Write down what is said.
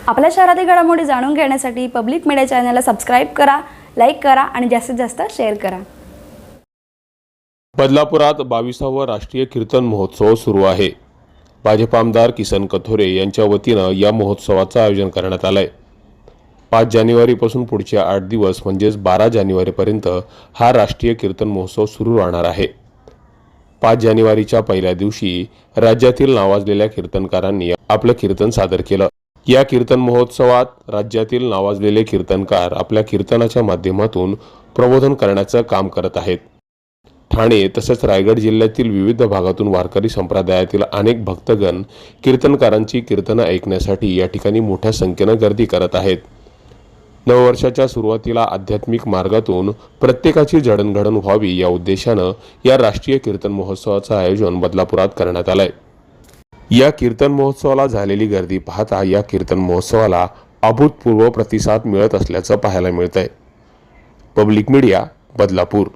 आपल्या शहरातील घडामोडी जाणून घेण्यासाठी पब्लिक मीडिया चॅनलला सबस्क्राइब करा, लाईक करा आणि जास्तीत जास्त शेअर करा। बदलापुरात 22वा राष्ट्रीय कीर्तन महोत्सव सुरू आहे। भाजप आमदार किसन कथोरे यांच्या वतीनं या महोत्सवाचं आयोजन करण्यात आलंय। 5 जानेवारीपासून पुढच्या 8 दिवस म्हणजेच 12 जानेवारीपर्यंत हा राष्ट्रीय कीर्तन महोत्सव सुरू राहणार आहे। 5 जानेवारीच्या पहिल्या दिवशी राज्यातील नावाजलेल्या कीर्तनकारांनी आपलं कीर्तन सादर केलं। या कीर्तन महोत्सवात राज्यातील नावाजलेले कीर्तनकार आपल्या कीर्तनाच्या माध्यमातून प्रबोधन करण्याचं काम करत आहेत। ठाणे तसेच रायगड जिल्ह्यातील विविध भागातून वारकरी संप्रदायातील अनेक भक्तगण कीर्तनकारांची कीर्तनं ऐकण्यासाठी या ठिकाणी मोठ्या संख्येनं गर्दी करत आहेत। नववर्षाच्या सुरुवातीला आध्यात्मिक मार्गातून प्रत्येकाची जडणघडण व्हावी या उद्देशानं या राष्ट्रीय कीर्तन महोत्सवाचं आयोजन बदलापुरात करण्यात आलंय। या कीर्तन महोत्सवाला झालेली गर्दी पाहता या कीर्तन महोत्सवाला अभूतपूर्व प्रतिसाद मिळत असल्याचं पाहायला मिळतंय। Public media, Badlapur.